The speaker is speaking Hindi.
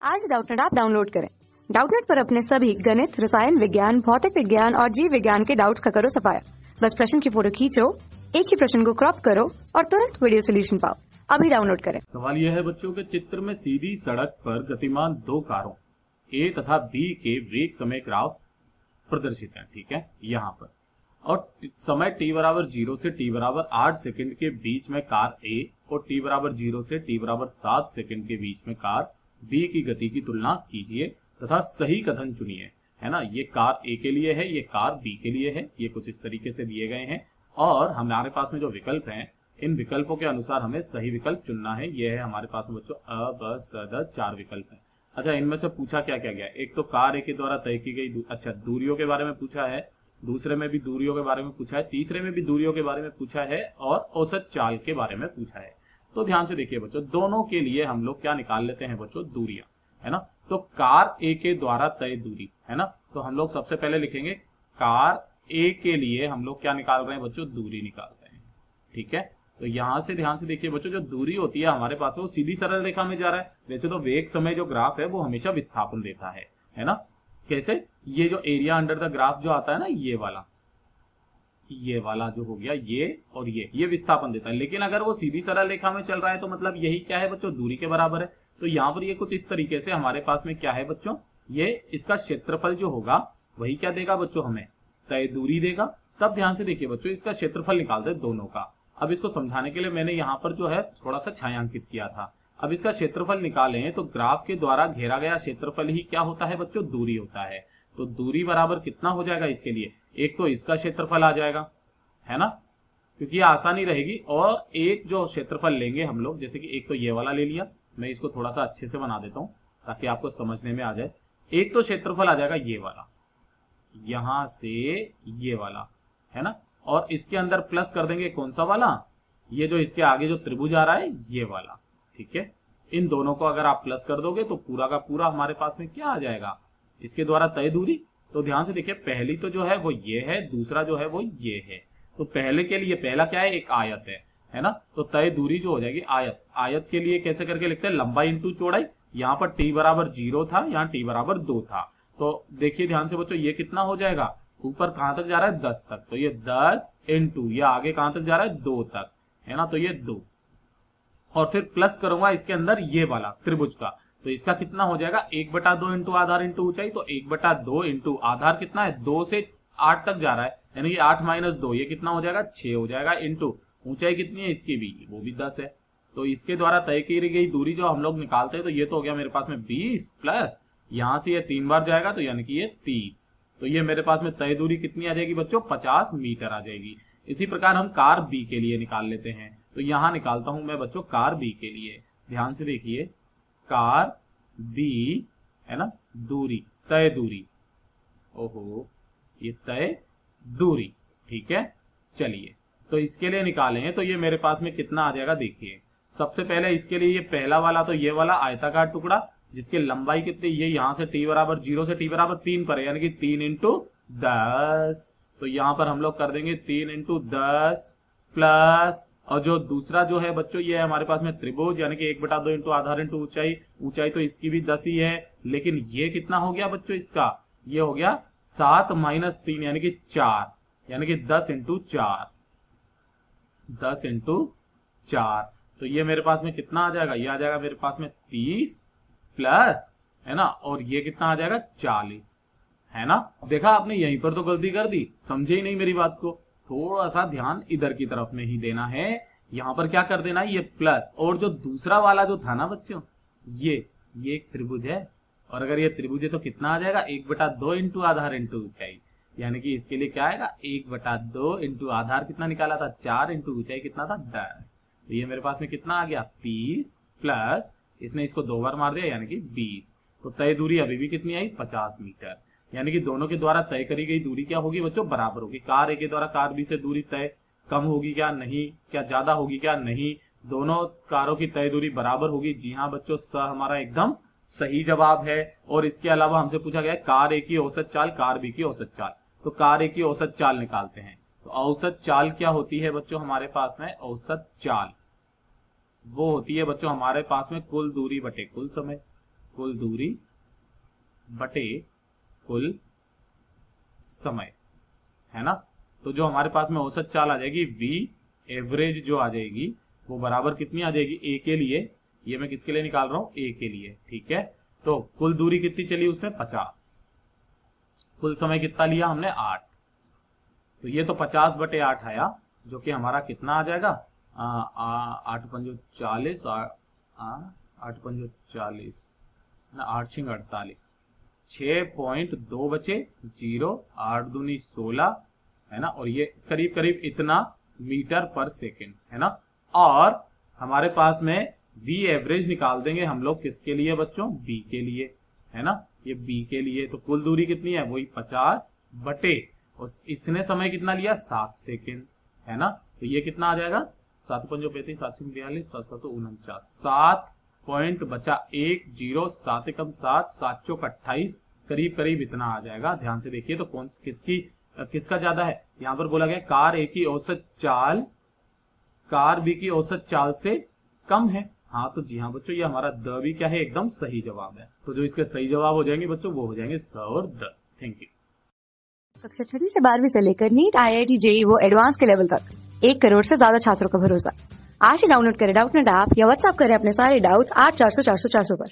आज डाउटनेट ऐप डाउनलोड करें। डाउटनेट पर अपने सभी गणित, रसायन विज्ञान, भौतिक विज्ञान और जीव विज्ञान के डाउट्स का करो सफाया। बस प्रश्न की फोटो खींचो, एक ही प्रश्न को क्रॉप करो और तुरंत वीडियो सोल्यूशन पाओ। अभी डाउनलोड करें। सवाल यह है बच्चों के चित्र में सीधी सड़क पर गतिमान दो कारों ए तथा बी के वेग समय ग्राफ प्रदर्शित है। ठीक है, यहाँ पर और समय t बराबर 0 से t बराबर 8 सेकंड के बीच में कार ए और t बराबर 0 से t बराबर 7 सेकंड के बीच में कार बी की गति की तुलना कीजिए तथा सही कथन चुनिए। है ना, ये कार ए के लिए है, ये कार बी के लिए है। ये कुछ इस तरीके से दिए गए हैं और हमारे पास में जो विकल्प हैं, इन विकल्पों के अनुसार हमें सही विकल्प चुनना है। ये है हमारे पास में बच्चों अ, ब, स, द 4 विकल्प हैं। अच्छा, इनमें से पूछा क्या क्या गया? एक तो कार ए के द्वारा तय की गई दूरियों के बारे में पूछा है, दूसरे में भी दूरियों के बारे में पूछा है, तीसरे में भी दूरियों के बारे में पूछा है और औसत चाल के बारे में पूछा है। तो ध्यान से देखिए बच्चों, दोनों के लिए हम लोग क्या निकाल लेते हैं बच्चों? दूरियां। है ना, तो कार ए के द्वारा तय दूरी, है ना, तो हम लोग सबसे पहले लिखेंगे कार ए के लिए हम लोग क्या निकाल रहे हैं बच्चों? दूरी निकाल रहे हैं। ठीक है, तो यहां से ध्यान से देखिए बच्चों, जो दूरी होती है हमारे पास वो सीधी सरल रेखा में जा रहा है। वैसे तो वेग समय जो ग्राफ है वो हमेशा विस्थापन देता है ना। कैसे? ये जो एरिया अंडर द ग्राफ जो आता है ना, ये वाला जो हो गया, ये और ये विस्थापन देता है। लेकिन अगर वो सीधी सरल रेखा में चल रहा है तो मतलब यही क्या है बच्चों? दूरी के बराबर है। तो यहाँ पर ये कुछ इस तरीके से हमारे पास में क्या है बच्चों? ये इसका क्षेत्रफल जो होगा वही क्या देगा बच्चों? हमें तय दूरी देगा। तब ध्यान से देखिए बच्चों, इसका क्षेत्रफल निकालते हैं दोनों का। अब इसको समझाने के लिए मैंने यहाँ पर जो है थोड़ा सा छायांकित किया था। अब इसका क्षेत्रफल निकालें तो ग्राफ के द्वारा घेरा गया क्षेत्रफल ही क्या होता है बच्चों? दूरी होता है। तो दूरी बराबर कितना हो जाएगा इसके लिए? एक तो इसका क्षेत्रफल आ जाएगा, है ना, क्योंकि ये आसानी रहेगी। और एक जो क्षेत्रफल लेंगे हम लोग, जैसे कि एक तो ये वाला ले लिया, मैं इसको थोड़ा सा अच्छे से बना देता हूं ताकि आपको समझने में आ जाए। एक तो क्षेत्रफल आ जाएगा ये वाला, यहां से ये वाला, है ना, और इसके अंदर प्लस कर देंगे कौन सा वाला? ये जो इसके आगे जो त्रिभुज आ रहा है ये वाला। ठीक है, इन दोनों को अगर आप प्लस कर दोगे तो पूरा का पूरा हमारे पास में क्या आ जाएगा? इसके द्वारा तय दूरी। तो ध्यान से देखिए, पहली तो जो है वो ये है, दूसरा जो है वो ये है। तो पहले के लिए पहला क्या है? एक आयत है ना, तो तय दूरी जो हो जाएगी आयत। आयत के लिए कैसे करके लिखते हैं? लंबाई इंटू चौड़ाई। यहाँ पर t बराबर 0 था, यहाँ t बराबर 2 था। तो देखिए ध्यान से बच्चों, ये कितना हो जाएगा? ऊपर कहां तक जा रहा है? 10 तक। तो ये 10 इंटू ये आगे कहां तक जा रहा है? 2 तक, है ना, तो ये 2। और फिर प्लस करूंगा इसके अंदर ये वाला त्रिभुज का, तो इसका कितना हो जाएगा? 1/2 इंटू आधार इंटू ऊंचाई। तो 1/2 इंटू आधार कितना है? 2 से 8 तक जा रहा है, यानी कि 8 माइनस 2, ये कितना हो जाएगा? 6 हो जाएगा। इंटू ऊंचाई कितनी है इसकी भी? वो भी 10 है। तो इसके द्वारा तय की गई दूरी जो हम लोग निकालते हैं, तो ये तो हो गया मेरे पास में 20 प्लस यहां से ये 3 बार जाएगा तो यानी कि ये 30। तो ये मेरे पास में तय दूरी कितनी आ जाएगी बच्चों? 50 मीटर आ जाएगी। इसी प्रकार हम कार बी के लिए निकाल लेते हैं। तो यहां निकालता हूं मैं बच्चों कार बी के लिए। ध्यान से देखिए, कार बी, है ना, दूरी, तय दूरी, ओहो, ये तय दूरी। ठीक है, चलिए तो इसके लिए निकालें तो ये मेरे पास में कितना आ जाएगा? देखिए, सबसे पहले इसके लिए ये पहला वाला, तो ये वाला आयताकार टुकड़ा जिसकी लंबाई कितनी? ये यहां से t बराबर 0 से t बराबर 3 पर है, यानी कि 3 इंटू 10। तो यहां पर हम लोग कर देंगे 3 इंटू 10 प्लस, और जो दूसरा जो है बच्चों ये है हमारे पास में त्रिभुज, यानी कि 1/2 इंटू आधार इंटू ऊंचाई। ऊंचाई तो इसकी भी 10 ही है, लेकिन ये कितना हो गया बच्चों? इसका ये हो गया 7 माइनस 3 यानी कि 4, यानी कि 10 इंटू 4, 10 इंटू 4। तो ये मेरे पास में कितना आ जाएगा? ये आ जाएगा मेरे पास में 30 प्लस, है ना, और ये कितना आ जाएगा? 40, है ना। देखा आपने, यहीं पर तो गलती कर दी, समझे ही नहीं मेरी बात को। थोड़ा सा ध्यान इधर की तरफ में ही देना है। यहां पर क्या कर देना है? ये प्लस, और जो दूसरा वाला जो था ना बच्चों, ये एक त्रिभुज है, और अगर ये त्रिभुज है तो कितना आ जाएगा? 1/2 इंटू आधार इंटू ऊंचाई, यानी कि इसके लिए क्या आएगा? 1/2 इंटू आधार कितना निकाला था? 4 इंटू ऊंचाई कितना था? 10। तो ये मेरे पास में कितना आ गया? 30 प्लस, इसने इसको 2 बार मार दिया यानी कि 20। तो तय दूरी अभी भी कितनी आई? 50 मीटर। यानी कि दोनों के द्वारा तय करी गई दूरी क्या होगी बच्चों? बराबर होगी। कार ए के द्वारा कार बी से दूरी तय कम होगी क्या? नहीं। क्या ज्यादा होगी क्या? नहीं। दोनों कारों की तय दूरी बराबर होगी। जी हाँ बच्चों, स हमारा एकदम सही जवाब है। और इसके अलावा हमसे पूछा गया है कार ए की औसत चाल, कार बी की औसत चाल। तो कार ए की औसत चाल निकालते हैं। तो औसत चाल क्या होती है बच्चों हमारे पास में? औसत चाल वो होती है बच्चों हमारे पास में कुल दूरी बटे कुल समय। कुल दूरी बटे कुल समय, है ना। तो जो हमारे पास में औसत चाल आ जाएगी v एवरेज जो आ जाएगी वो बराबर कितनी आ जाएगी, a के लिए, ये मैं किसके लिए निकाल रहा हूं, a के लिए, ठीक है। तो कुल दूरी कितनी चली उसमें 50, कुल समय कितना लिया हमने 8, तो ये तो 50/8 आया, जो कि हमारा कितना आ जाएगा 8 पंजो 40, 8 पंजो 40, 8 छिंग 48, 6.2 बचे 0, 8 दूनी 16, है ना। और ये करीब करीब इतना मीटर पर सेकेंड, है ना। और हमारे पास में v एवरेज निकाल देंगे हम लोग किसके लिए बच्चों, b के लिए, है ना। ये b के लिए तो कुल दूरी कितनी है, वही 50 बटे, और इसने समय कितना लिया 7 सेकेंड, है ना। तो ये कितना आ जाएगा 7 पंजो 35, 7 42, 7 7 49, 7 पॉइंट बचा 1 0, 7 एकम 7, 7 चौक 28, करीब करीब इतना आ जाएगा। ध्यान से देखिए तो कौन किसका ज्यादा है, यहां पर बोला गया कार ए की औसत चाल कार बी की औसत चाल से कम है। हाँ तो जी हाँ बच्चों, ये हमारा द भी क्या है, एकदम सही जवाब है। तो जो इसके सही जवाब हो जाएंगे बच्चों वो हो जाएंगे स और द। Thank you. कक्षा 6वीं से 12वीं से लेकर नीट, IIT, JEE वो एडवांस के लेवल तक 1 करोड़ से ज्यादा छात्रों का भरोसा। आज ही डाउनलोड करें डाउटनेट ऐप या व्हाट्सएप करें अपने सारे डाउट्स 8400 400 400 पर।